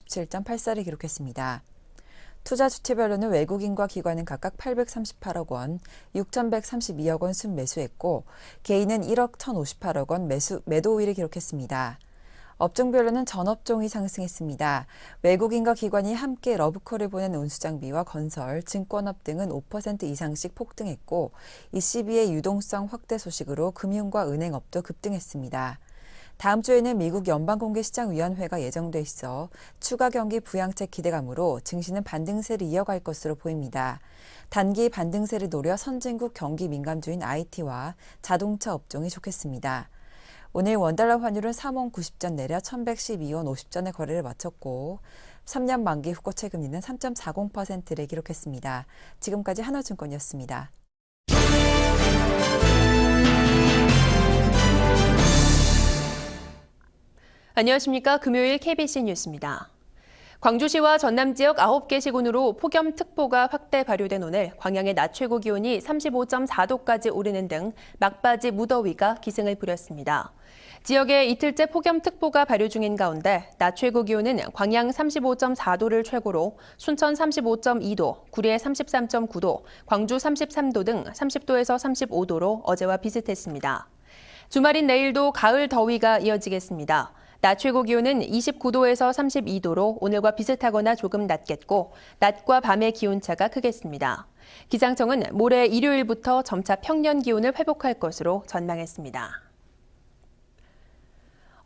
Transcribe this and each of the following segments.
97.84를 기록했습니다. 투자 주체별로는 외국인과 기관은 각각 838억 원, 6,132억 원 순매수했고 개인은 1억 1,058억 원 매도 우위를 기록했습니다. 업종별로는 전업종이 상승했습니다. 외국인과 기관이 함께 러브콜을 보낸 운수장비와 건설, 증권업 등은 5% 이상씩 폭등했고 ECB의 유동성 확대 소식으로 금융과 은행업도 급등했습니다. 다음 주에는 미국 연방공개시장위원회가 예정돼 있어 추가 경기 부양책 기대감으로 증시는 반등세를 이어갈 것으로 보입니다. 단기 반등세를 노려 선진국 경기 민감주인 IT와 자동차 업종이 좋겠습니다. 오늘 원달러 환율은 3원 90전 내려 1,112원 50전의 거래를 마쳤고 3년 만기 국고채 금리는 3.40%를 기록했습니다. 지금까지 하나증권이었습니다. 안녕하십니까. 금요일 KBC 뉴스입니다. 광주시와 전남 지역 9개 시군으로 폭염특보가 확대 발효된 오늘 광양의 낮 최고 기온이 35.4도까지 오르는 등 막바지 무더위가 기승을 부렸습니다. 지역에 이틀째 폭염특보가 발효 중인 가운데 낮 최고 기온은 광양 35.4도를 최고로 순천 35.2도, 구례 33.9도, 광주 33도 등 30도에서 35도로 어제와 비슷했습니다. 주말인 내일도 가을 더위가 이어지겠습니다. 낮 최고 기온은 29도에서 32도로 오늘과 비슷하거나 조금 낮겠고 낮과 밤의 기온차가 크겠습니다. 기상청은 모레 일요일부터 점차 평년 기온을 회복할 것으로 전망했습니다.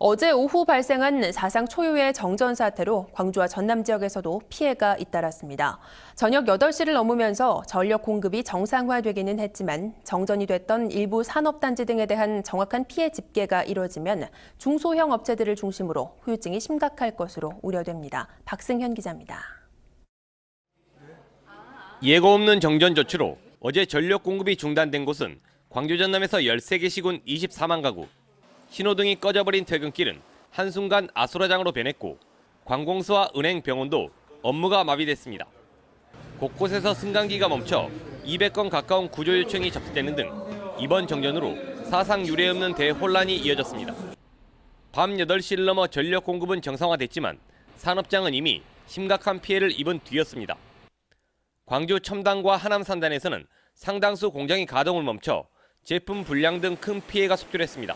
어제 오후 발생한 사상 초유의 정전 사태로 광주와 전남 지역에서도 피해가 잇따랐습니다. 저녁 8시를 넘으면서 전력 공급이 정상화되기는 했지만 정전이 됐던 일부 산업단지 등에 대한 정확한 피해 집계가 이뤄지면 중소형 업체들을 중심으로 후유증이 심각할 것으로 우려됩니다. 박승현 기자입니다. 예고 없는 정전 조치로 어제 전력 공급이 중단된 곳은 광주 전남에서 13개 시군 24만 가구, 신호등이 꺼져버린 퇴근길은 한순간 아수라장으로 변했고 관공서와 은행, 병원도 업무가 마비됐습니다. 곳곳에서 승강기가 멈춰 200건 가까운 구조 요청이 접수되는 등 이번 정전으로 사상 유례 없는 대혼란이 이어졌습니다. 밤 8시를 넘어 전력 공급은 정상화됐지만 산업장은 이미 심각한 피해를 입은 뒤였습니다. 광주 첨단과 하남 산단에서는 상당수 공장이 가동을 멈춰 제품 불량 등 큰 피해가 속출했습니다.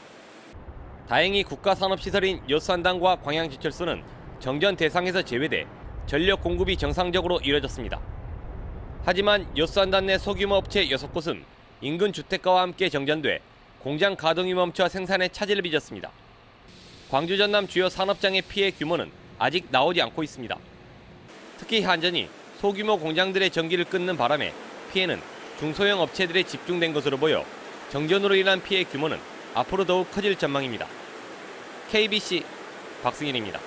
다행히 국가산업시설인 여수한단과 광양제철소는 정전 대상에서 제외돼 전력 공급이 정상적으로 이뤄졌습니다. 하지만 여수한단 내 소규모 업체 6곳은 인근 주택가와 함께 정전돼 공장 가동이 멈춰 생산에 차질을 빚었습니다. 광주 전남 주요 산업장의 피해 규모는 아직 나오지 않고 있습니다. 특히 한전이 소규모 공장들의 전기를 끊는 바람에 피해는 중소형 업체들에 집중된 것으로 보여 정전으로 인한 피해 규모는 앞으로 더욱 커질 전망입니다. KBC 박승일입니다.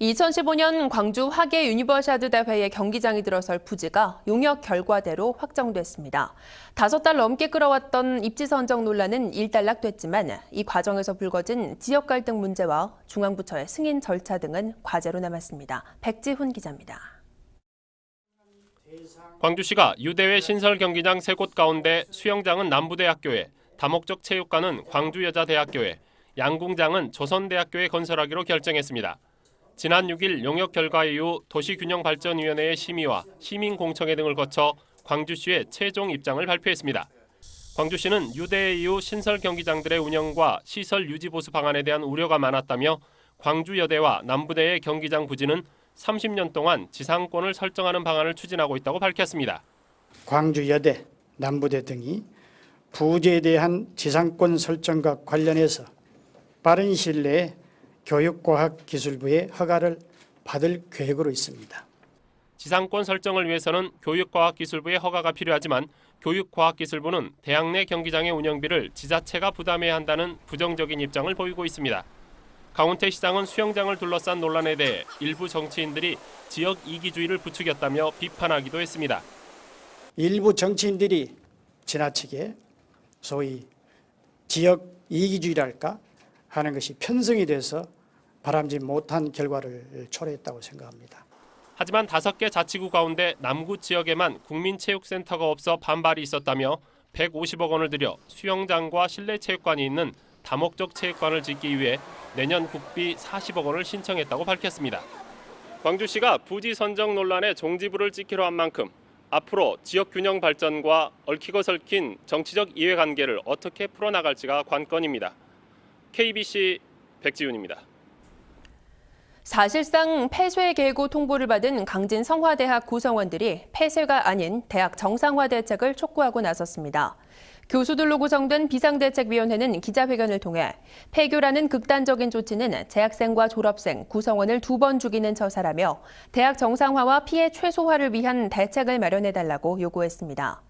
2015년 광주 화계 유니버시아드 대회의 경기장이 들어설 부지가 용역 결과대로 확정됐습니다. 5달 넘게 끌어왔던 입지 선정 논란은 일단락됐지만 이 과정에서 불거진 지역 갈등 문제와 중앙부처의 승인 절차 등은 과제로 남았습니다. 백지훈 기자입니다. 광주시가 유대회 신설 경기장 3곳 가운데 수영장은 남부대학교에, 다목적 체육관은 광주여자대학교에, 양궁장은 조선대학교에 건설하기로 결정했습니다. 지난 6일 용역 결과 이후 도시균형발전위원회의 심의와 시민공청회 등을 거쳐 광주시의 최종 입장을 발표했습니다. 광주시는 유대회 이후 신설 경기장들의 운영과 시설 유지 보수 방안에 대한 우려가 많았다며 광주여대와 남부대의 경기장 부지는 30년 동안 지상권을 설정하는 방안을 추진하고 있다고 밝혔습니다. 광주여대, 남부대 등이 부지에 대한 지상권 설정과 관련해서 빠른 시일 내에 교육과학기술부의 허가를 받을 계획으로 있습니다. 지상권 설정을 위해서는 교육과학기술부의 허가가 필요하지만 교육과학기술부는 대학 내 경기장의 운영비를 지자체가 부담해야 한다는 부정적인 입장을 보이고 있습니다. 강훈태 시장은 수영장을 둘러싼 논란에 대해 일부 정치인들이 지역 이기주의를 부추겼다며 비판하기도 했습니다. 일부 정치인들이 지나치게 소위 지역 이기주의랄까 하는 것이 편성이 돼서 바람직 못한 결과를 초래했다고 생각합니다. 하지만 5개 자치구 가운데 남구 지역에만 국민체육센터가 없어 반발이 있었다며 150억 원을 들여 수영장과 실내체육관이 있는 다목적 체육관을 짓기 위해 내년 국비 40억 원을 신청했다고 밝혔습니다. 광주시가 부지 선정 논란에 종지부를 찍기로 한 만큼 앞으로 지역 균형 발전과 얽히고 설킨 정치적 이해관계를 어떻게 풀어나갈지가 관건입니다. KBC 백지윤입니다. 사실상 폐쇄 계고 통보를 받은 강진 성화대학 구성원들이 폐쇄가 아닌 대학 정상화 대책을 촉구하고 나섰습니다. 교수들로 구성된 비상대책위원회는 기자회견을 통해 폐교라는 극단적인 조치는 재학생과 졸업생, 구성원을 2번 죽이는 처사라며 대학 정상화와 피해 최소화를 위한 대책을 마련해달라고 요구했습니다.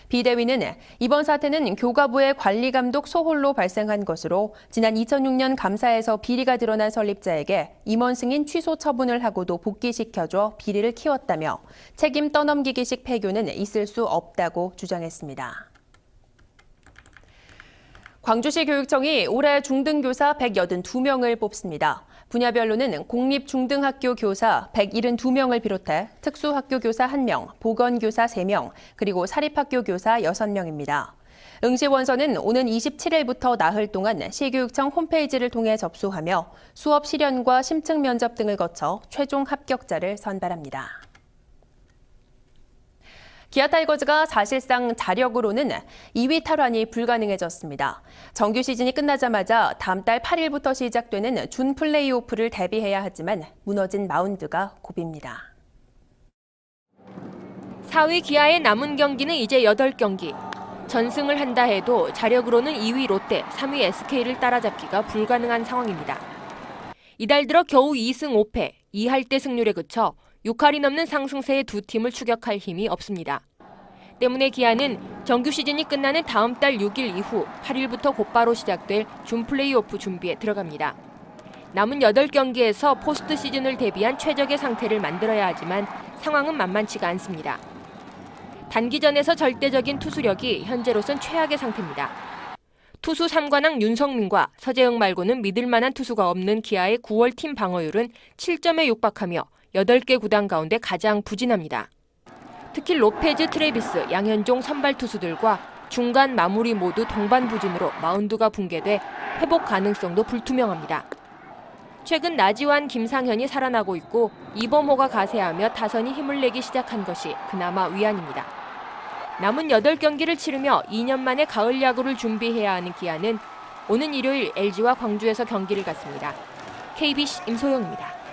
비대위는 이번 사태는 교과부의 관리감독 소홀로 발생한 것으로 지난 2006년 감사에서 비리가 드러난 설립자에게 임원 승인 취소 처분을 하고도 복귀시켜줘 비리를 키웠다며 책임 떠넘기기식 폐교는 있을 수 없다고 주장했습니다. 광주시 교육청이 올해 중등교사 182명을 뽑습니다. 분야별로는 공립중등학교 교사 172명을 비롯해 특수학교 교사 1명, 보건교사 3명, 그리고 사립학교 교사 6명입니다. 응시 원서는 오는 27일부터 나흘 동안 시교육청 홈페이지를 통해 접수하며 수업 실연과 심층 면접 등을 거쳐 최종 합격자를 선발합니다. 기아 타이거즈가 사실상 자력으로는 2위 탈환이 불가능해졌습니다. 정규 시즌이 끝나자마자 다음 달 8일부터 시작되는 준 플레이오프를 대비해야 하지만 무너진 마운드가 고비입니다. 4위 기아의 남은 경기는 이제 8경기. 전승을 한다 해도 자력으로는 2위 롯데, 3위 SK를 따라잡기가 불가능한 상황입니다. 이달 들어 겨우 2승 5패, 2할 때 승률에 그쳐 6할이 넘는 상승세의 두 팀을 추격할 힘이 없습니다. 때문에 기아는 정규 시즌이 끝나는 다음 달 6일 이후 8일부터 곧바로 시작될 준 플레이오프 준비에 들어갑니다. 남은 8경기에서 포스트 시즌을 대비한 최적의 상태를 만들어야 하지만 상황은 만만치가 않습니다. 단기전에서 절대적인 투수력이 현재로선 최악의 상태입니다. 투수 3관왕 윤성민과 서재영 말고는 믿을 만한 투수가 없는 기아의 9월 팀 방어율은 7점에 육박하며 8개 구단 가운데 가장 부진합니다. 특히 로페즈, 트레비스, 양현종 선발 투수들과 중간 마무리 모두 동반 부진으로 마운드가 붕괴돼 회복 가능성도 불투명합니다. 최근 나지완, 김상현이 살아나고 있고 이범호가 가세하며 타선이 힘을 내기 시작한 것이 그나마 위안입니다. 남은 8경기를 치르며 2년 만에 가을 야구를 준비해야 하는 기아는 오는 일요일 LG와 광주에서 경기를 갖습니다. KBC 임소영입니다.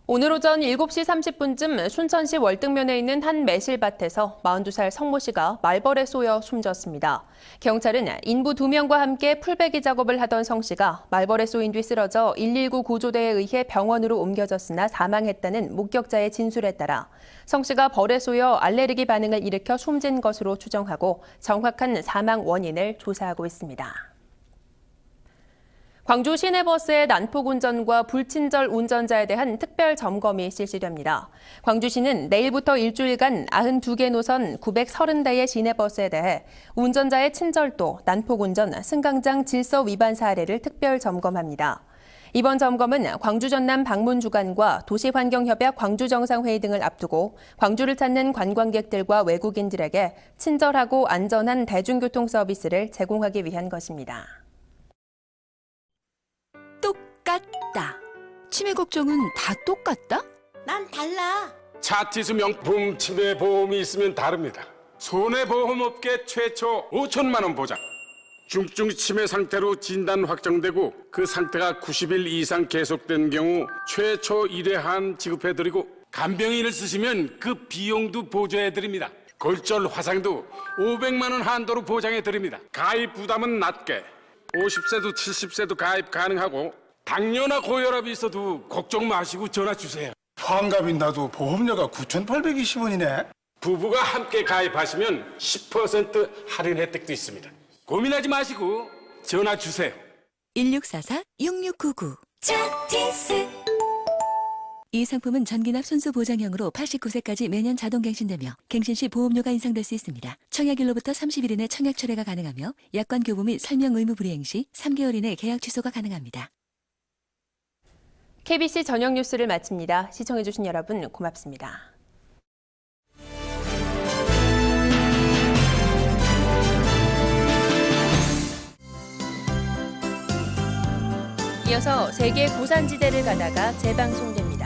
오늘 오전 7시 30분쯤 순천시 월등면에 있는 한 매실밭에서 42살 성모 씨가 말벌에 쏘여 숨졌습니다. 경찰은 인부 2명과 함께 풀베기 작업을 하던 성 씨가 말벌에 쏘인 뒤 쓰러져 119 구조대에 의해 병원으로 옮겨졌으나 사망했다는 목격자의 진술에 따라 성 씨가 벌에 쏘여 알레르기 반응을 일으켜 숨진 것으로 추정하고 정확한 사망 원인을 조사하고 있습니다. 광주 시내버스의 난폭 운전과 불친절 운전자에 대한 특별 점검이 실시됩니다. 광주시는 내일부터 일주일간 92개 노선 930대의 시내버스에 대해 운전자의 친절도, 난폭 운전, 승강장 질서 위반 사례를 특별 점검합니다. 이번 점검은 광주 전남 방문 주간과 도시환경협약 광주정상회의 등을 앞두고 광주를 찾는 관광객들과 외국인들에게 친절하고 안전한 대중교통 서비스를 제공하기 위한 것입니다. 똑같다. 치매 걱정은 다 똑같다? 난 달라. 차티스 명품 치매 보험이 있으면 다릅니다. 손해보험업계 최초 5천만 원 보장. 중증 치매 상태로 진단 확정되고 그 상태가 90일 이상 계속된 경우 최초 1회 한 지급해드리고 간병인을 쓰시면 그 비용도 보조해드립니다. 골절 화상도 500만 원 한도로 보장해드립니다. 가입 부담은 낮게 50세도 70세도 가입 가능하고 당뇨나 고혈압이 있어도 걱정 마시고 전화 주세요. 환갑이 나도 보험료가 9,820원이네. 부부가 함께 가입하시면 10% 할인 혜택도 있습니다. 고민하지 마시고 전화 주세요. 1644-6699 차티스. 이 상품은 전기납 순수 보장형으로 89세까지 매년 자동 갱신되며 갱신 시 보험료가 인상될 수 있습니다. 청약일로부터 30일 이내 청약 철회가 가능하며 약관 교부 및 설명 의무 불이행 시 3개월 이내 계약 취소가 가능합니다. KBC 저녁 뉴스를 마칩니다. 시청해주신 여러분 고맙습니다. 이어서 세계 고산지대를 가다가 재방송됩니다.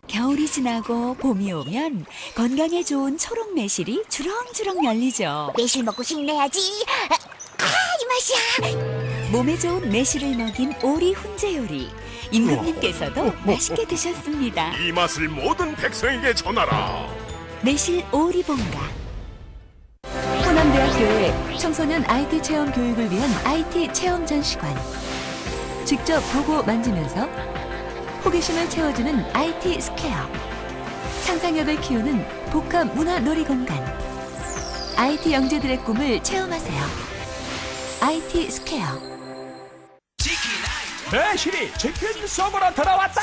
겨울이 지나고 봄이 오면 건강에 좋은 초록 매실이 주렁주렁 열리죠. 매실 먹고 힘내야지. 이 맛이야. 몸에 좋은 매실을 먹인 오리 훈제 요리. 임금님께서도 맛있게 드셨습니다. 이 맛을 모든 백성에게 전하라. 매실 오리봉가. 호남대학교의 청소년 IT 체험 교육을 위한 IT 체험 전시관. 직접 보고 만지면서 호기심을 채워주는 IT 스퀘어. 상상력을 키우는 복합 문화 놀이 공간. IT 영재들의 꿈을 체험하세요. IT 스퀘어. 매실이 치킨 속으로 들어왔다.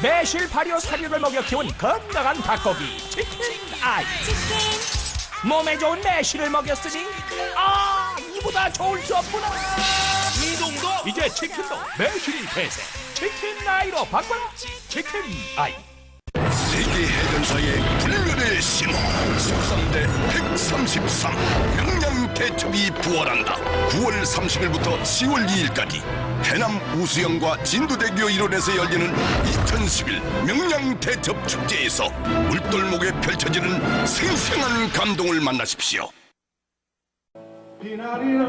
매실 발효 사료를 먹여 키운 건강한 닭고기 치킨 아이. 몸에 좋은 매실을 먹였으니 이보다 좋을 수 없구나. 이동도 이제 치킨도 매실이 대세. 치킨 아이로 바꿔라. 치킨 아이. 세계 해전사의 불멸의 신호 13대 133 명량 대첩이 부활한다. 9월 30일부터 10월 2일까지 해남 우수영과 진두대교 일원에서 열리는 2011 명량 대첩 축제에서 물돌목에 펼쳐지는 생생한 감동을 만나십시오. 비나리는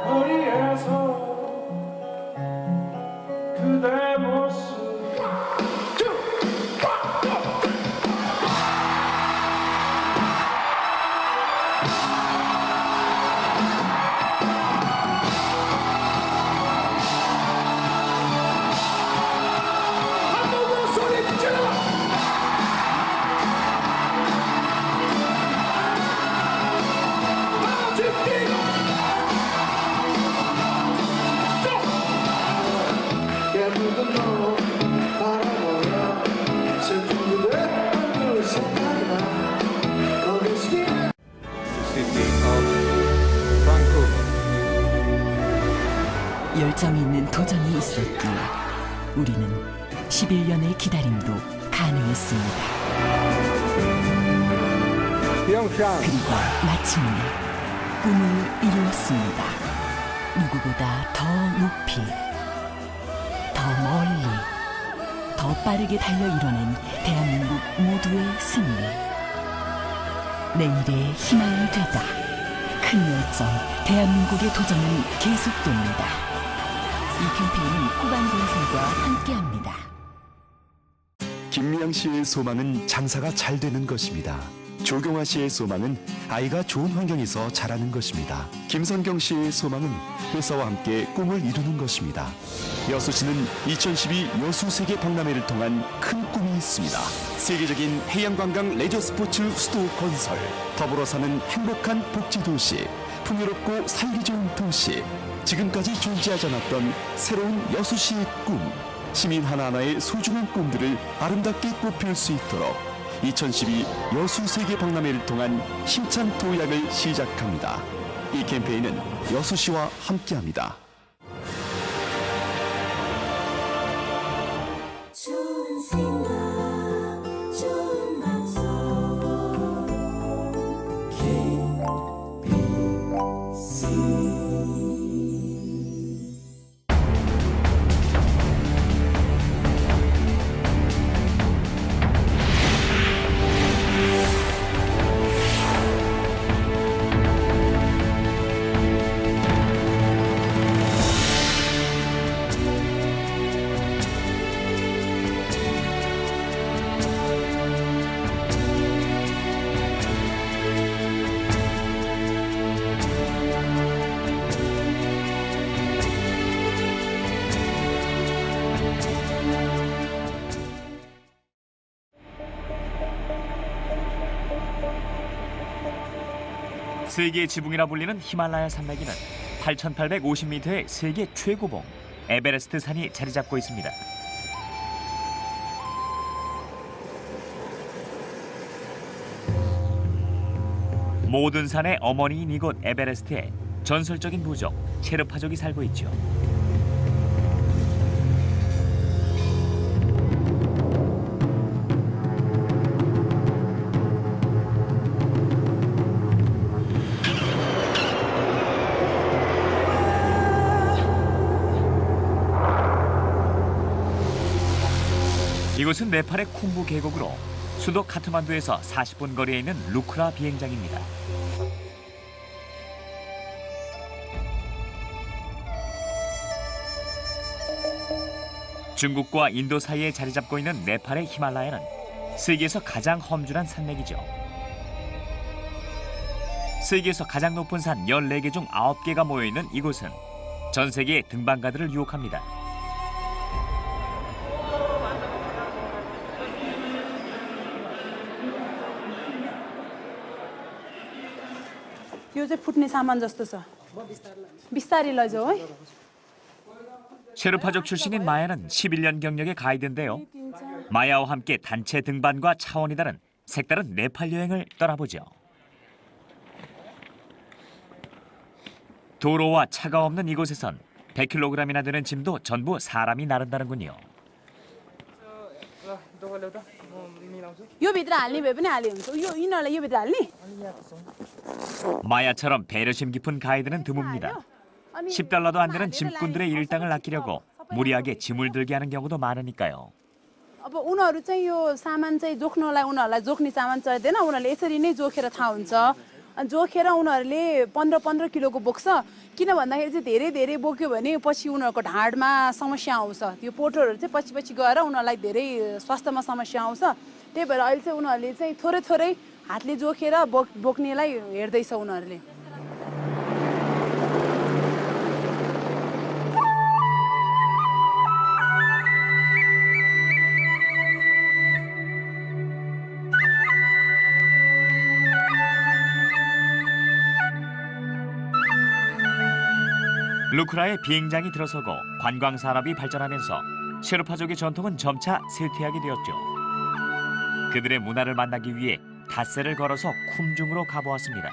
거리에서 그대 모습 열정이 있는 도전이 있었기에 우리는 11년의 기다림도 가능했습니다. 그리고 마침내 꿈을 이루었습니다. 누구보다 더 높이, 더 멀리, 더 빠르게 달려 이뤄낸 대한민국 모두의 승리. 내일의 희망이 되다. 큰 열정, 대한민국의 도전은 계속됩니다. 이 캠페인은 후반건설과 함께합니다. 김미양 씨의 소망은 장사가 잘 되는 것입니다. 조경화 씨의 소망은 아이가 좋은 환경에서 자라는 것입니다. 김선경 씨의 소망은 회사와 함께 꿈을 이루는 것입니다. 여수 씨는 2012 여수 세계 박람회를 통한 큰 꿈이 있습니다. 세계적인 해양관광 레저 스포츠 수도 건설, 더불어 사는 행복한 복지도시, 풍요롭고 살기 좋은 도시, 지금까지 존재하지 않았던 새로운 여수시의 꿈, 시민 하나하나의 소중한 꿈들을 아름답게 꽃필 수 있도록 2012 여수 세계 박람회를 통한 힘찬 도약을 시작합니다. 이 캠페인은 여수시와 함께합니다. 좋은 생각, 좋은 방송 KBC. 세계의 지붕이라 불리는 히말라야 산맥에는 8,850m의 세계 최고봉 에베레스트 산이 자리 잡고 있습니다. 모든 산의 어머니인 이곳 에베레스트에 전설적인 부족 셰르파족이 살고 있죠. 이곳은 네팔의 콩부 계곡으로 수도 카트만두에서 40분 거리에 있는 루크라 비행장입니다. 중국과 인도 사이에 자리 잡고 있는 네팔의 히말라야는 세계에서 가장 험준한 산맥이죠. 세계에서 가장 높은 산 14개 중 9개가 모여있는 이곳은 전 세계의 등반가들을 유혹합니다. यो चाहिँ फुट्ने सामान जस्तो छ बिस्तारै लैजाऊ है 셰르파족 출신인 마야는 11년 경력의 가이드인데요. 마야와 함께 단체 등반과 차원이 다른 색다른 네팔 여행을 떠나보죠. 도로와 차가 없는 이곳에선 100kg이나 되는 짐도 전부 사람이 나른다는군요. यो भित्र हाल्ने भए पनि हाले हुन्छ यो यिनीहरूलाई यो भित्र हाल्ने 마야처럼 배려심 깊은 가이드는 드뭅니다. 10달러도 안 되는 짐꾼들의 일당을 아끼려고 무리하게 짐을 들게 하는 경우도 많으니까요. अब उनीहरू चाहिँ यो सामान चाहिँ जोख्नलाई उनीहरूलाई जोख्ने सामान चाहिँदैन उनीहरूले यसरी नै जोखेर थाहा हुन्छ अनि जोखेर उनीहरूले 15-15 किलोको बोक्छ किन भन्दाखेरि चाहिँ धेरै धेरै बोक्यो भने पछि उनीहरूको ढाडमा समस्या आउँछ त्यो पोटरहरू चाहिँ पछि पछि गएर उनीहरूलाई धेरै स्वास्थ्यमा समस्या आउँछ त्यही भएर अहिले चाहिँ उनीहरूले चाहिँ थोरै थोरै हातले जोखेर बोक्नेलाई हेर्दैछ उनीहरूले 루크라의 비행장이 들어서고 관광 산업이 발전하면서 셰르파족의 전통은 점차 쇠퇴하게 되었죠. 그들의 문화를 만나기 위해 닷새를 걸어서 쿰중으로 가보았습니다.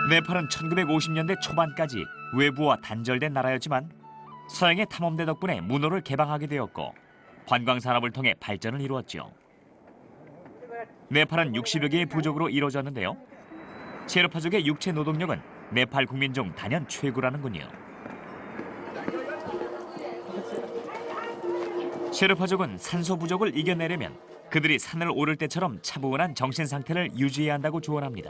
네팔은 1950년대 초반까지 외부와 단절된 나라였지만 서양의 탐험대 덕분에 문호를 개방하게 되었고 관광 산업을 통해 발전을 이루었죠. 네팔은 60여 개의 부족으로 이루어졌는데요. 셰르파족의 육체 노동력은 네팔 국민 중 단연 최고라는군요. 셰르파족은 산소 부족을 이겨내려면 그들이 산을 오를 때처럼 차분한 정신 상태를 유지해야 한다고 조언합니다.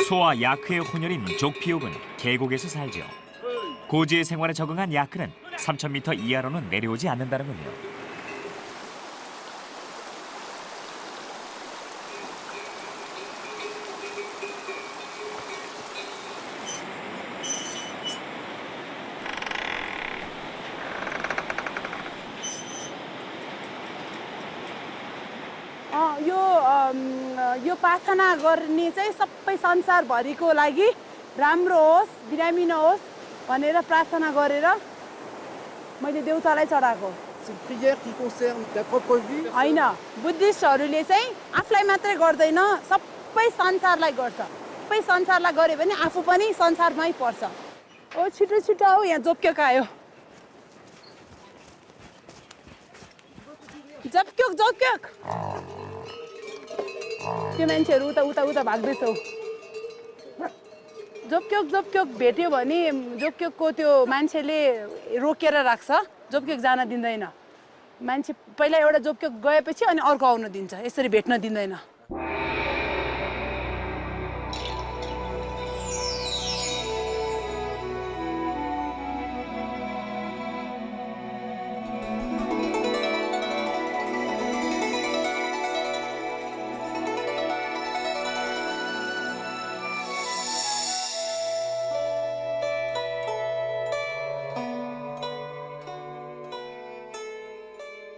소와 야크의 혼혈인 족피옥은 계곡에서 살죠. 고지의 생활에 적응한 야크는 3,000m 이하로는 내려오지 않는다는군요. यो प्रार्थना गर्ने चाहिँ सबै संसारभरिको लागि राम्रो होस् बिरामी नहोस् भनेर प्रार्थना गरेर मैले देउतालाई चढाएको होइन बुद्धिस्टहरूले चाहिँ आफूलाई मात्रै गर्दैन सबै संसारलाई गर्छ सबै संसारलाई गर्यो भने आफू पनि संसारमै पर्छ ओ छिटो छिटो आऊ यहाँ जोप्क्योक आयो जोप्क्योक जोप्क्योक त्यो मान्छेहरू उता उता उता भाग्दैछ जोप्क्योक जोप्क्योक भेट्यो भने जोप्क्योकको त्यो मान्छेले रोकेर राख्छ जोप्क्योक जान दिँदैन मान्छे पहिला एउटा जोप्क्योक गएपछि अनि अर्को आउन दिन्छ यसरी भेट्न दिँदैन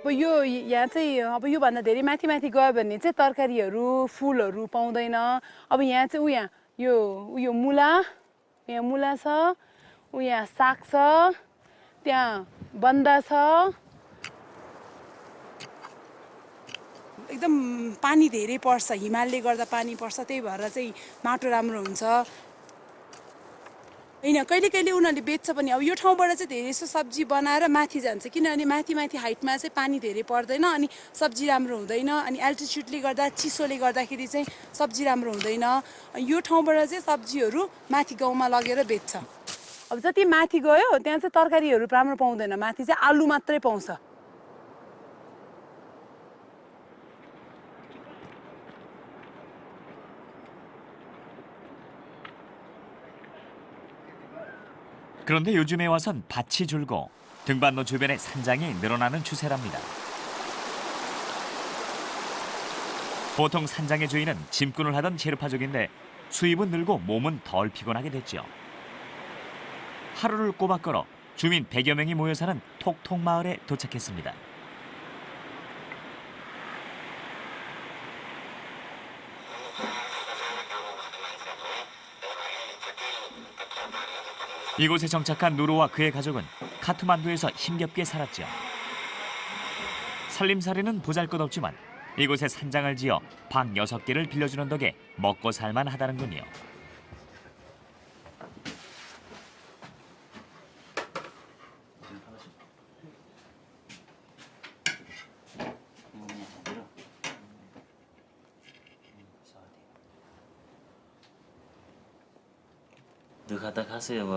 अब यो यहाँ चाहिँ अब योभन्दा धेरै माथि माथि गयो भने चाहिँ तरकारीहरू फुलहरू पाउँदैन अब यहाँ चाहिँ यो मुला यहाँ मुला छ यहाँ साग छ त्यहाँ बन्दा छ एकदम पानी धेरै पर्छ हिमालले गर्दा पानी पर्छ त्यही भएर चाहिँ माटो राम्रो हुन्छ होइन कहिले कहिले उनीहरूले बेच्छ पनि अब यो ठाउँबाट चाहिँ धेरै जस्तो सब्जी बनाएर माथि जान्छ किनभने माथि हाइटमा चाहिँ पानी धेरै पर्दैन अनि सब्जी राम्रो हुँदैन अनि एल्टिट्युडले गर्दा चिसोले गर्दाखेरि चाहिँ सब्जी राम्रो हुँदैन यो ठाउँबाट चाहिँ सब्जीहरू माथि गाउँमा लगेर बेच्छ अब जति माथि गयो त्यहाँ चाहिँ तरकारीहरू राम्रो पाउँदैन माथि चाहिँ आलु मात्रै पाउँछ 그런데 요즘에 와선 밭이 줄고 등반로 주변의 산장이 늘어나는 추세랍니다. 보통 산장의 주인은 짐꾼을 하던 셰르파족인데 수입은 늘고 몸은 덜 피곤하게 됐죠. 하루를 꼬박 걸어 주민 100여 명이 모여 사는 톡톡 마을에 도착했습니다. 이곳에 정착한 누르와 그의 가족은 카트만두에서 힘겹게 살았죠. 살림살이는 보잘것없지만 이곳에 산장을 지어 방 6개를 빌려주는 덕에 먹고 살만하다는군요. दुःख त खासै अब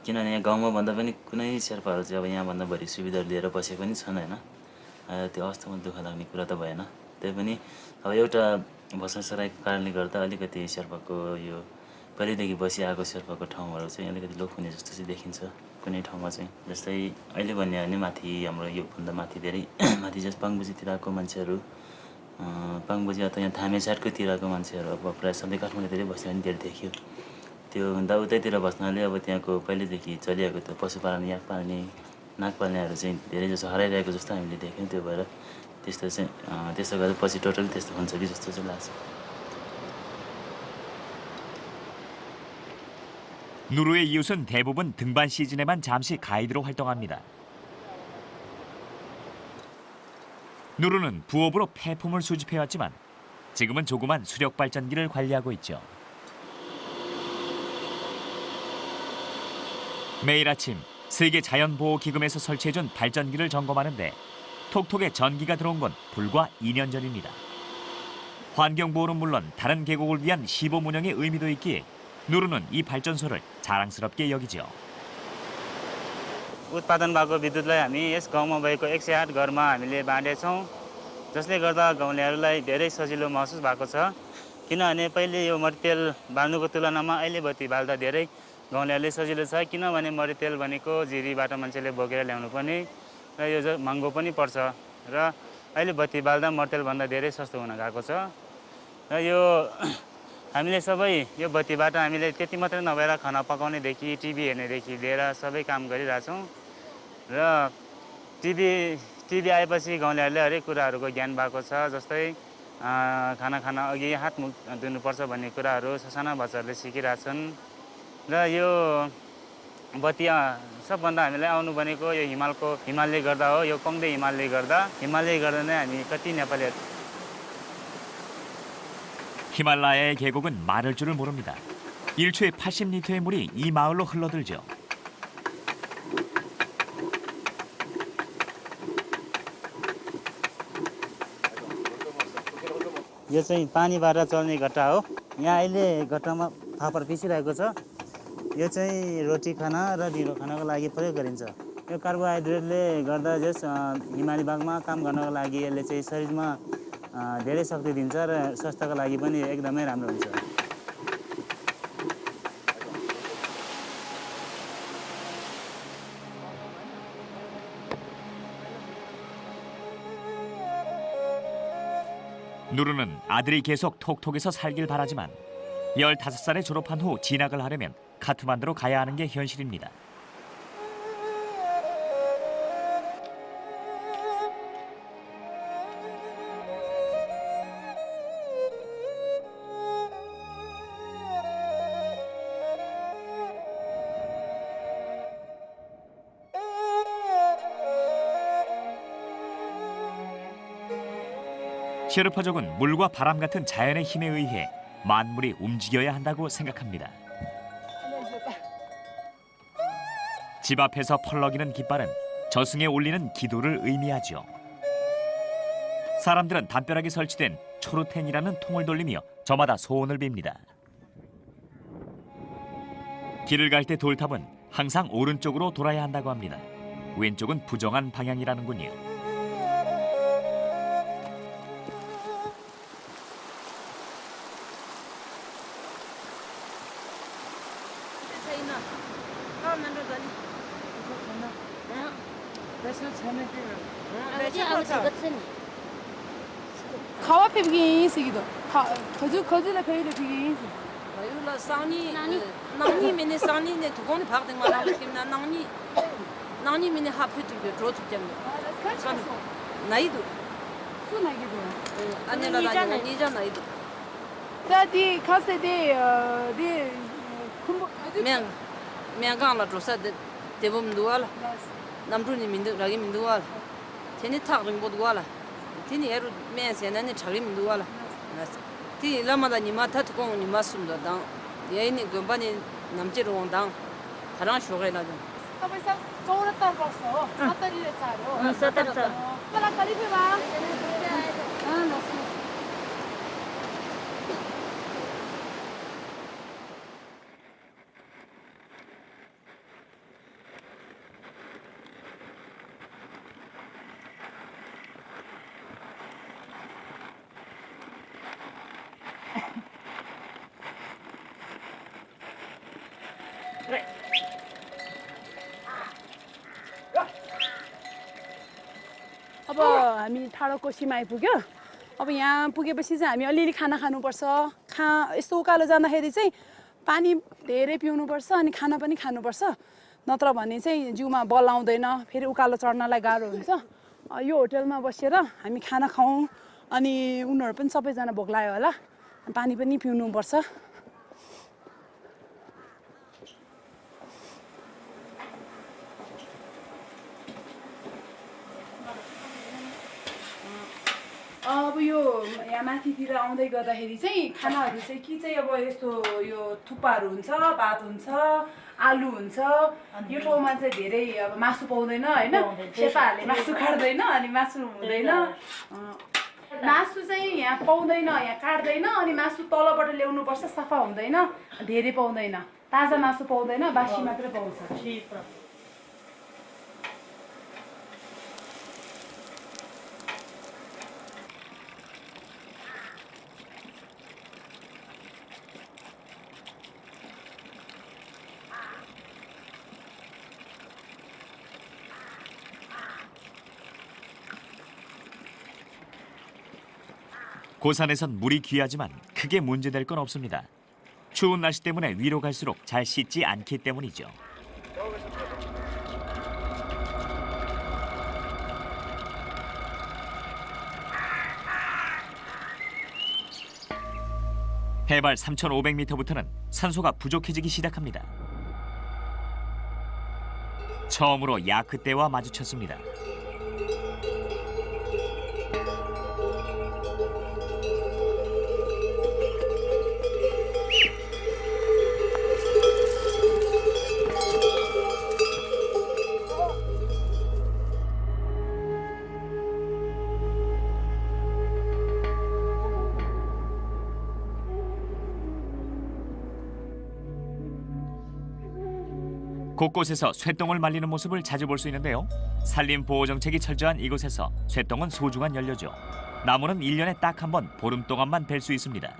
किनभने यहाँ गाउँमा भन्दा पनि कुनै शेर्पाहरू चाहिँ अब यहाँभन्दा बढी सुविधाहरू लिएर बसे पनि छन् होइन त्यो अवस्थामा दुःख लाग्ने कुरा त भएन त्यही पनि अब एउटा बसाइसराईको कारणले गर्दा अलिकति शेर्पाको यो पहिल्यैदेखि बसिआएको शेर्पाको ठाउँहरू चाहिँ अलिकति लोप हुने जस्तो चाहिँ देखिन्छ कुनै ठाउँमा चाहिँ जस्तै अहिले भन्यो भने माथि हाम्रो योभन्दा माथि धेरै माथि जस्तो पाङबुजीतिरको मान्छेहरू पाङबुजी अथवा यहाँ थामे साइडकोतिरको मान्छेहरू अब प्रायः सधैँ काठमाडौँतिरै बस्ने पनि धेरै देखियो त्यो भन्दा उतैतिर बस्नाले अब त्यहाँको पहिलेदेखि चलिआएको त्यो पशुपालन याक पाल्ने नाक पाल्नेहरू चाहिँ धेरै जसो हराइरहेको जस्तो हामीले देख्यौँ त्यो भएर त्यस्तो चाहिँ त्यसो गर्दा पछि टोटली त्यस्तो हुन्छ कि जस्तो चाहिँ लाग्छ 누르의 이웃은 대부분 등반 시즌에만 잠시 가이드로 활동합니다. 누르는 부업으로 폐품을 수집해왔지만 지금은 조그만 수력 발전기를 관리하고 있죠. 매일 아침 세계 자연보호기금에서 설치해준 발전기를 점검하는데 톡톡에 전기가 들어온 건 불과 2년 전입니다. 환경보호는 물론 다른 계곡을 위한 시범 운영의 의미도 있기에 누르는 이 발전소를 자랑스럽게 여기죠. उत्पादन भएको विद्युतलाई हामी यस गाउँमा भएको 108 घरमा हामीले बाँडेछौँ जसले गर्दा गाउँलेहरूलाई धेरै सजिलो महसुस भएको छ किनभने पहिले यो मट्टीतेल बाल्नुको तुलनामा अहिले बत्ती बाल्दा धेरै गाउँलेहरूले सजिलो छ किनभने मट्टीतेल भनेको जिरीबाट मान्छेले बोकेर ल्याउनु पर्ने र यो महँगो पनि पर्छ र अहिले बत्ती बाल्दा मट्टीतेल भन्दा धेरै सस्तो हुन गएको छ र यो हामीले सबै यो बत्तीबाट हामीले त्यति मात्रै नभएर खाना पकाउनेदेखि टिभी हेर्नेदेखि लिएर सबै काम गरिरहेछौँ र टिभी आएपछि गाउँलेहरूले हरेक कुराहरूको ज्ञान भएको छ जस्तै खाना अघि हात मुख धुनुपर्छ भन्ने कुराहरू साना बच्चाहरूले सिकिरहेछन् र यो बत्ती सबभन्दा हामीलाई आउनु भनेको यो हिमालले गर्दा हो यो कङ्दे हिमालले गर्दा नै हामी कति नेपालीहरू 히말라야의 계곡은 마를 줄을 모릅니다. 1초에 80리터의 물이 이 마을로 흘러들죠. यो चाहिँ पानीबाट चल्ने घट्टा हो यहाँ अहिले घट्टामा फापर पिसिरहेको छ यो चाहिँ रोटी खाना र ढिँडो खानको लागि प्रयोग गरिन्छ यो कार्बोहाइड्रेटले गर्दा जस हिमाली भागमा काम गर्नको लागि यसले चाहिँ शरीरमा धेरै शक्ति दिन्छ र स्वास्थ्यको लागि पनि एकदमै राम्रो हुन्छ 누르는 아들이 계속 톡톡에서 살길 바라지만 15살에 졸업한 후 진학을 하려면 카트만두로 가야 하는 게 현실입니다. 셰르파족은 물과 바람 같은 자연의 힘에 의해 만물이 움직여야 한다고 생각합니다. 집 앞에서 펄럭이는 깃발은 저승에 올리는 기도를 의미하죠. 사람들은 담벼락에 설치된 초르텐이라는 통을 돌리며 저마다 소원을 빕니다. 길을 갈 때 돌탑은 항상 오른쪽으로 돌아야 한다고 합니다. 왼쪽은 부정한 방향이라는군요. खावा पे भी सही तो खजू ले पे भी Là sani nani mene sani ne tu goni phag ding ma la kim na nani mene ha phu tu ro tu jam nai du su nai ge do ane la la ni ja nai du da di khase de kumbo men ga la ro sa de bom duala nam ru ni min du ra gi min duala teni thag ring bo duala teni eru men se na ne chari min duala 티 라마다 니마 타트공 니마 숨도 당 예니 금반이 남지로 온당 다랑 쇼게나 좀 अब सब 74 वर्ष हो 70 ले चार हो 70 मलाई करीब बा अब हामी ठाडो कोसीमा आइपुग्यो अब यहाँ पुगेपछि चाहिँ हामी अलिअलि खाना खानुपर्छ यस्तो उकालो जाँदाखेरि चाहिँ पानी धेरै पिउनुपर्छ अनि खाना पनि खानुपर्छ नत्र भने चाहिँ जिउमा बल आउँदैन फेरि उकालो चढ्नलाई गाह्रो हुन्छ यो होटलमा बसेर हामी खाना खाउँ अनि उनीहरू पनि सबैजना भोक लाग्यो होला पानी पनि पिउनुपर्छ अब यो यहाँ माथितिर आउँदै गर्दाखेरि चाहिँ खानाहरू चाहिँ के चाहिँ अब यस्तो यो थुक्पाहरू हुन्छ भात हुन्छ आलु हुन्छ यो ठाउँमा चाहिँ धेरै अब मासु पाउँदैन होइन शेर्पाहरूले मासु काट्दैन अनि मासु हुँदैन मासु चाहिँ यहाँ पाउँदैन यहाँ काट्दैन अनि मासु तलबाट ल्याउनुपर्छ सफा हुँदैन धेरै पाउँदैन ताजा मासु पाउँदैन बासी मात्रै पाउँछ 고산에선 물이 귀하지만 크게 문제될 건 없습니다. 추운 날씨 때문에 위로 갈수록 잘 씻지 않기 때문이죠. 해발 3,500m부터는 산소가 부족해지기 시작합니다. 처음으로 야크떼와 마주쳤습니다. 곳곳에서 쇠똥을 말리는 모습을 자주 볼 수 있는데요. 산림 보호 정책이 철저한 이곳에서 쇠똥은 소중한 연료죠. 나무는 1년에 딱 한 번 보름 동안만 벨 수 있습니다.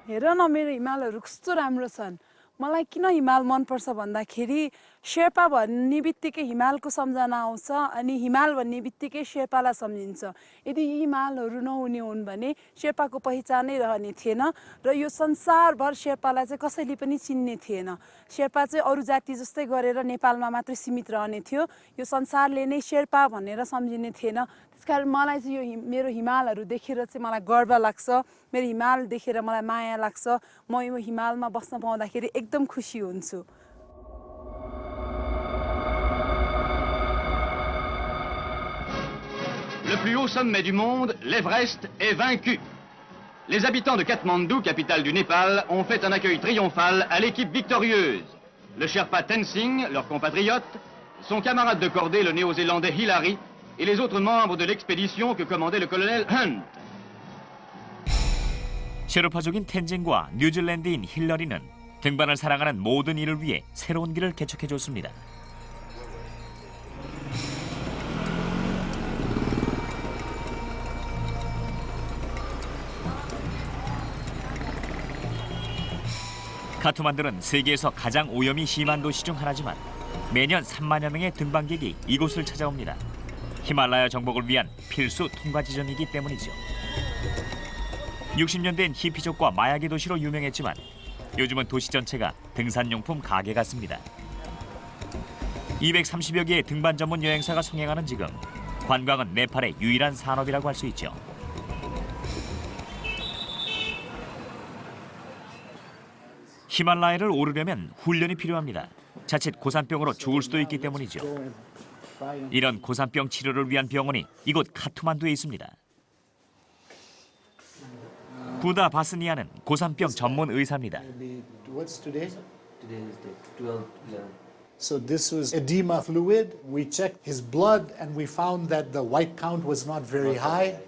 हेर न मेरो हिमालहरू कस्तो राम्रो छन् मलाई किन हिमाल मनपर्छ भन्दाखेरि शेर्पा भन्ने बित्तिकै हिमालको सम्झना आउँछ अनि हिमाल भन्ने बित्तिकै शेर्पालाई सम्झिन्छ यदि यी हिमालहरू नहुने हुन् भने शेर्पाको पहिचानै रहने थिएन र यो संसारभर शेर्पालाई चाहिँ कसैले पनि चिन्ने थिएन शेर्पा चाहिँ अरू जाति जस्तै गरेर नेपालमा मात्रै सीमित रहने थियो यो संसारले नै शेर्पा भनेर सम्झिने थिएन त्यसकारण मलाई चाहिँ यो मेरो हिमालहरू देखेर चाहिँ मलाई गर्व लाग्छ मेरो हिमाल देखेर मलाई माया लाग्छ म यो हिमालमा बस्न पाउँदाखेरि एकदम खुसी हुन्छु Le plus haut sommet du monde, l'Everest, est vaincu. Les habitants de Katmandou, capitale du Népal, ont fait un accueil triomphal à l'équipe victorieuse. le Sherpa Tenzing, leur compatriote, son camarade de cordée, le néo-zélandais Hillary, et les autres membres de l'expédition que commandait le colonel Hunt. 셰르파족인 텐진과 뉴질랜드인 힐러리는 등반을 사랑하는 모든 이를 위해 새로운 길을 개척해줬습니다. 카트만두는 세계에서 가장 오염이 심한 도시 중 하나지만 매년 3만여 명의 등반객이 이곳을 찾아옵니다. 히말라야 정복을 위한 필수 통과 지점이기 때문이죠. 60년대엔 히피족과 마약의 도시로 유명했지만 요즘은 도시 전체가 등산용품 가게 같습니다. 230여 개의 등반 전문 여행사가 성행하는 지금 관광은 네팔의 유일한 산업이라고 할 수 있죠. 히말라야를 오르려면 훈련이 필요합니다. 자칫 고산병으로 죽을 수도 있기 때문이죠. 이런 고산병 치료를 위한 병원이 이곳 카트만두에 있습니다. 부다 바스니아는 고산병 전문 의사입니다. What's today? So this was edema fluid. We checked his blood and we found that the white count was not very high.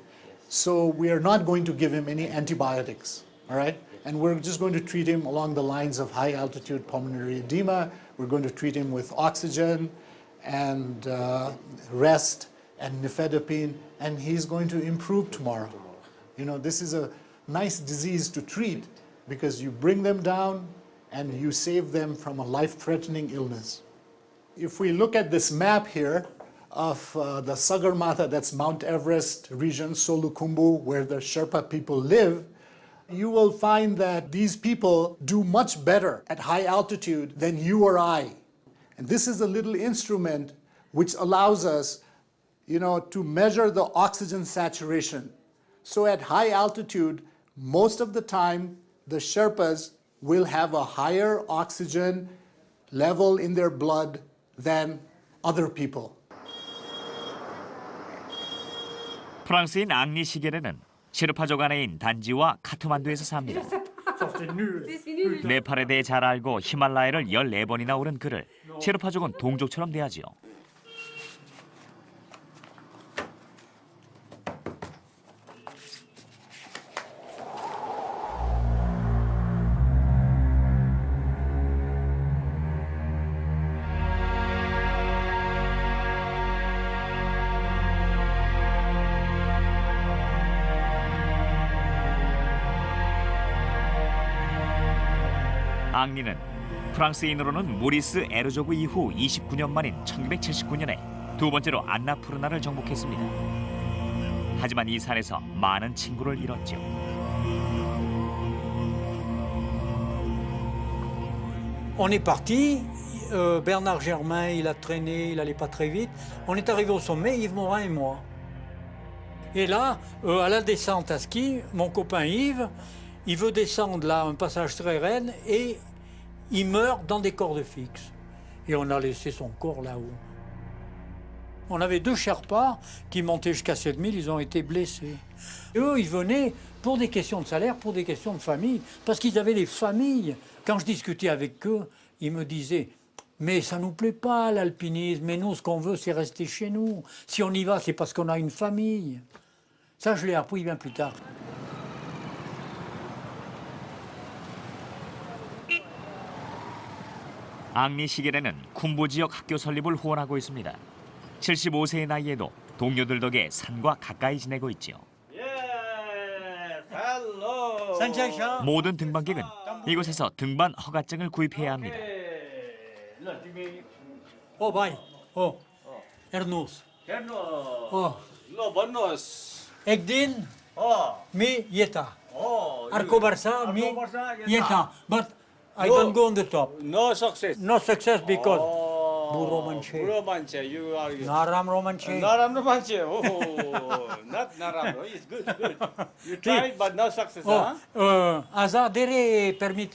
So we are not going to give him any antibiotics, all right? And we're just going to treat him along the lines of high altitude pulmonary edema. We're going to treat him with oxygen and rest and nifedipine, and he's going to improve tomorrow. You know, this is a nice disease to treat because you bring them down and you save them from a life-threatening illness. If we look at this map here of the Sagarmatha, that's Mount Everest region, Solukhumbu, where the Sherpa people live, you will find that these people do much better at high altitude than you or I. And this is a little instrument which allows us, you know, to measure the oxygen saturation. So at high altitude, most of the time, the Sherpas will have a higher oxygen level in their blood than other people. 프랑스인 앙리 시게르는 셰르파족 아내인 단지와 카트만두에서 삽니다. 네팔에 대해 잘 알고 히말라야를 14번이나 오른 그를 셰르파족은 동족처럼 대하지요. 앙리는 프랑스인으로는 모리스 에르조그 이후 29년 만인 1979년에 두 번째로 안나푸르나를 정복했습니다. 하지만 이 산에서 많은 친구를 잃었죠. On est parti, Bernard Germain, il a traîné, il allait pas très vite. On est arrivé au sommet, Yves Morin et moi. Et là, à la descente à ski, mon copain Yves, il veut descendre là, un passage très raide, et il meurt dans des cordes fixes. Et on a laissé son corps là-haut. On avait 2 Sherpas qui montaient jusqu'à 7000, ils ont été blessés. Et eux, ils venaient pour des questions de salaire, pour des questions de famille, parce qu'ils avaient des familles. Quand je discutais avec eux, ils me disaient « Mais ça nous plaît pas l'alpinisme, mais nous, ce qu'on veut, c'est rester chez nous. Si on y va, c'est parce qu'on a une famille. » Ça, je l'ai appris bien plus tard. 앙리 시게르는 쿰보 지역 학교 설립을 후원하고 있습니다. 75세의 나이에도 동료들 덕에 산과 가까이 지내고 있죠. 모든 등반객은 이곳에서 등반 허가증을 구입해야 합니다. 바이. 에르노스. Ekdin, me yeta. Arcobarsa, me yeta. But I don't go on the top. No success. No success because Romanche. Romanche, you are. Naram Romanche. Naram Romanche. Oh, not Naram. It's good, good. You tried, but no success, huh? Aza dere permit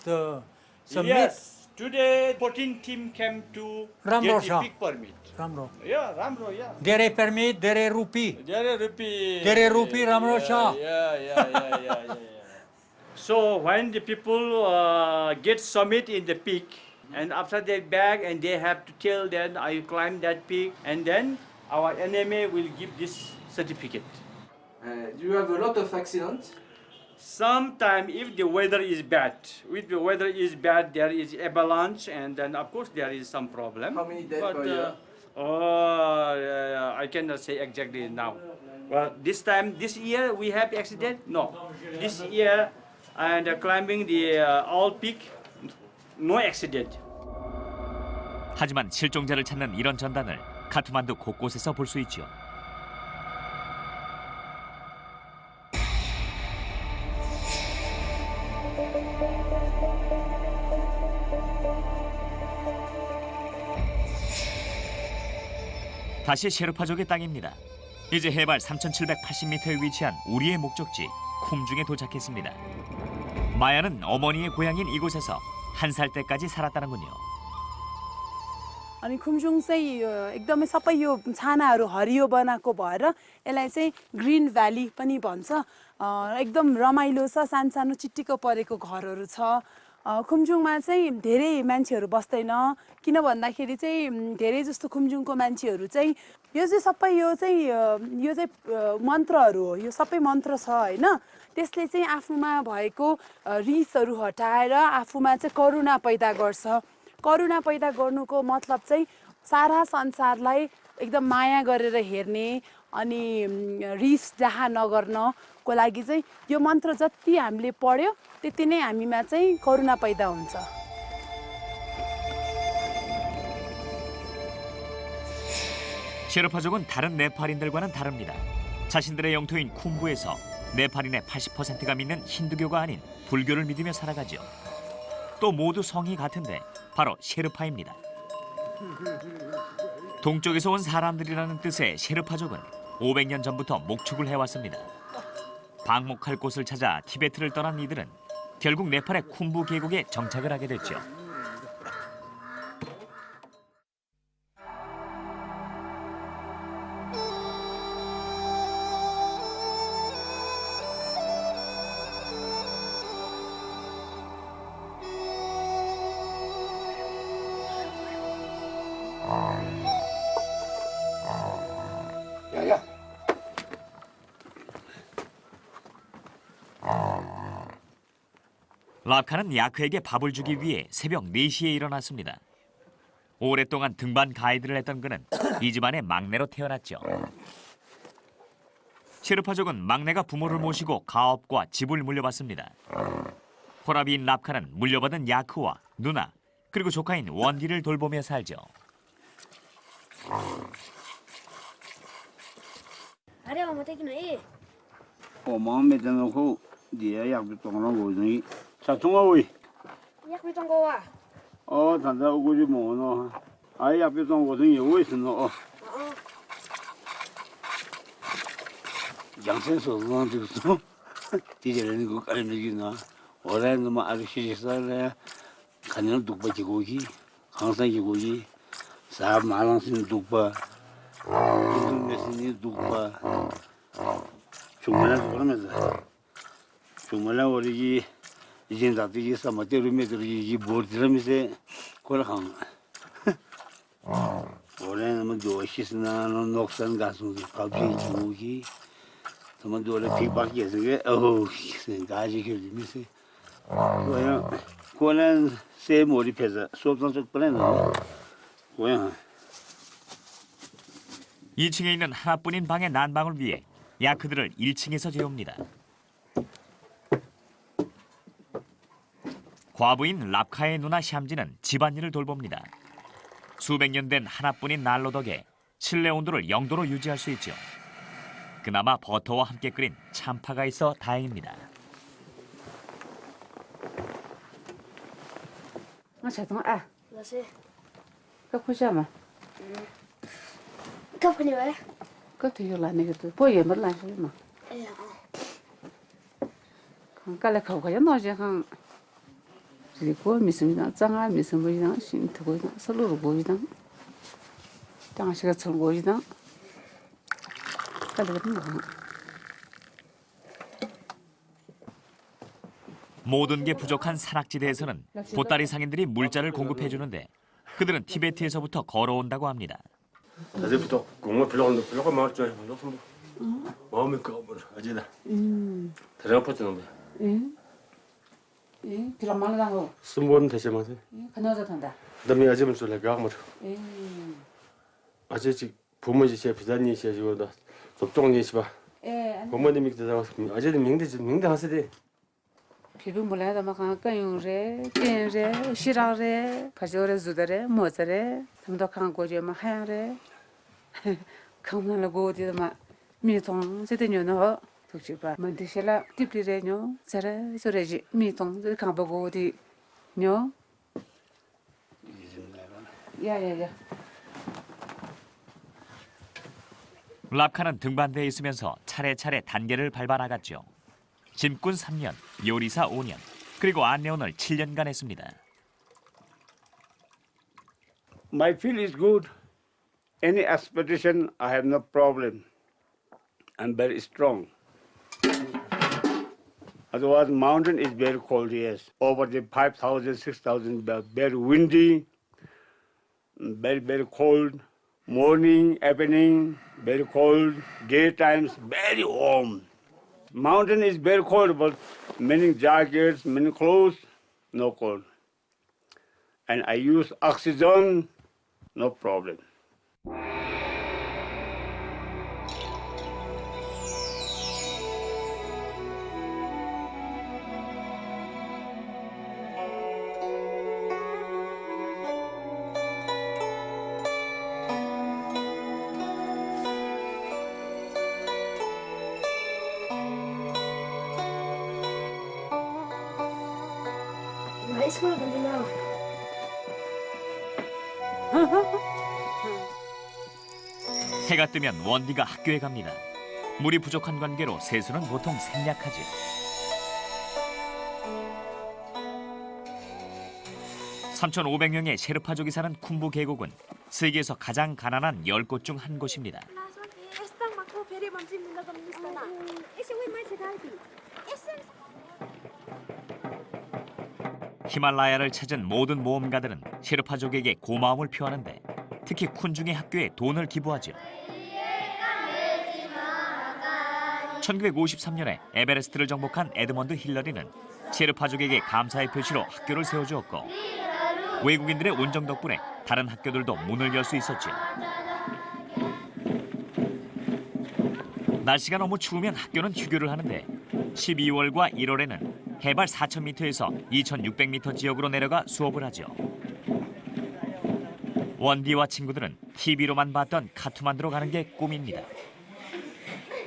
submit. Yes. Today, 14 team came to Ramro get the big permit. Ramro. Yeah, Ramro, yeah. Dere permit, dere rupi. Dere rupi. Dere rupi, Ramro Shah. Yeah. So when the people get summit in the peak, And after they back and they have to tell then I climb that peak and then our NMA will give this certificate. Do you have a lot of accidents? Sometimes if the weather is bad, there is avalanche and then of course there is some problem. How many dead per year? I cannot say exactly now. Well, this year we have accident? No. This year and climbing the all peak, no accident. 하지만 실종자를 찾는 이런 전단을 카트만두 곳곳에서 볼 수 있죠. 다시 셰르파족의 땅입니다. 이제 해발 3,780m에 위치한 우리의 목적지 쿰중에 도착했습니다. 마야는 어머니의 고향인 이곳에서 1살 때까지 살았다는군요. अनि खुम्चुङ चाहिँ एकदमै सबै यो छानाहरू हरियो बनाएको भएर यसलाई चाहिँ ग्रिन भ्याली पनि भन्छ। एकदम रमाइलो छ, सानो चिट्टिको परेको घरहरू छ। खुम्चुङमा चाहिँ धेरै मान्छेहरू बस्दैन, किन भन्दाखेरि चाहिँ धेरै जस्तो खुम्चुङको मान्छेहरू चाहिँ यो चाहिँ मन्त्रहरू हो, यो सबै मन्त्र छ हैन। त्यसले चाहिँ आफूमा भएको रिसहरू हटाएर आफूमा चाहिँ करुणा पैदा गर्छ। करुणा पैदा गर्नुको मतलब चाहिँ सारा संसारलाई एकदम माया गरेर हेर्ने अनि रिस डाहा नगर्नको लागि चाहिँ यो मन्त्र जति हामीले पढ्यो त्यति नै हामीमा चाहिँ करुणा पैदा हुन्छ। 셰르파족은 다른 네팔인들과는 다릅니다. 자신들의 영토인 쿰부에서 네팔인의 80%가 믿는 힌두교가 아닌 불교를 믿으며 살아가죠. 또 모두 성이 같은데 바로 셰르파입니다. 동쪽에서 온 사람들이라는 뜻의 셰르파족은 500년 전부터 목축을 해왔습니다. 방목할 곳을 찾아 티베트를 떠난 이들은 결국 네팔의 쿰부 계곡에 정착을 하게 됐죠. 야야. 랍카는 야크에게 밥을 주기 위해 새벽 4시에 일어났습니다. 오랫동안 등반 가이드를 했던 그는 이 집안의 막내로 태어났죠. 셰르파족은 막내가 부모를 모시고 가업과 집을 물려받습니다. 호라비인 랍카는 물려받은 야크와 누나 그리고 조카인 원디를 돌보며 살죠. 단다 오고지 뭐노. 아이 앞에 좀 고생이 왜 있노? 양sen소는 지금 디젤은 그 깔리기나 올해는 뭐 아르시지살에 가는 독바지고기 강산기고기 사 말랑신 독바 무슨 메시니 독바 정말 그러면서 정말 우리 이제 다들 사마테르메들이 이 보드라미세 콜항 올해는 뭐 도시스나 녹산 가수 갑자기 고기 좀 도래 비박이서 게 가지 길미세 뭐야 고난 세 머리 패서 수업선적 뻔했네 뭐야 2층에 있는 하나뿐인 방의 난방을 위해 야크들을 1층에서 재웁니다. 과부인 랍카의 누나 샴지는 집안일을 돌봅니다. 수백 년 된 하나뿐인 난로 덕에 실내 온도를 0도로 유지할 수 있죠. 그나마 버터와 함께 끓인 참파가 있어 다행입니다. 그리고 미스미나 장아 미스미나 신트고이나 설로고이나 장아시가 천고이나 모든 게 부족한 산악지대에서는 보따리 상인들이 물자를 공급해주는데 그들은 티베트에서부터 걸어온다고 합니다. 어제부터 공무 빌려고 말했죠. 마음이 꺼버려. 어제다. 대장 퍼지는 거야. 그럼 말하고. 숨번 대체 마세요. 그나자 탄다. 그다음에 아침은 쏠래 가면. 아저씨 부모지 제 부자니 시지고도 접종이 시바. 부모님이 그래서 아저씨 명대하세요. 피부 몰라도 막 강가용래, 깬래, 시라래, 가져래 주더래, 뭐더래, 담도 강고지 막 하야래. 강나라 고디도 막 미통 세대녀너 독지바 만드실라 띠피레뇨 자라 소래지 미통 강보고디 뇨 야야야. 랍카는 등반대에 있으면서 차례차례 단계를 밟아 나갔죠. 짐꾼 3년, 요리사 5년, 그리고 안내원을 7년간 했습니다. My feel is good. Any expedition, I have no problem. I'm very strong. Otherwise, mountain is very cold, yes. Over the 5,000, 6,000, very windy, very cold. Morning, evening, very cold. Daytimes, very warm. Mountain is very cold, but many jackets, many clothes, no cold. And I use oxygen, no problem. 해가 뜨면 원디가 학교에 갑니다. 물이 부족한 관계로 세수는 보통 생략하지. (3,500명의) 셰르파족이 사는 쿰부 계곡은 세계에서 가장 가난한 10곳 중 한 곳입니다. 히말라야를 찾은 모든 모험가들은 셰르파족에게 고마움을 표하는데 특히 쿤중의 학교에 돈을 기부하죠. 1953년에 에베레스트를 정복한 에드먼드 힐러리는 셰르파족에게 감사의 표시로 학교를 세워주었고 외국인들의 온정 덕분에 다른 학교들도 문을 열 수 있었죠. 날씨가 너무 추우면 학교는 휴교를 하는데 12월과 1월에는 해발 4,000m에서 2,600m 지역으로 내려가 수업을 하죠. 원디와 친구들은 TV로만 봤던 카투만두로 가는 게 꿈입니다.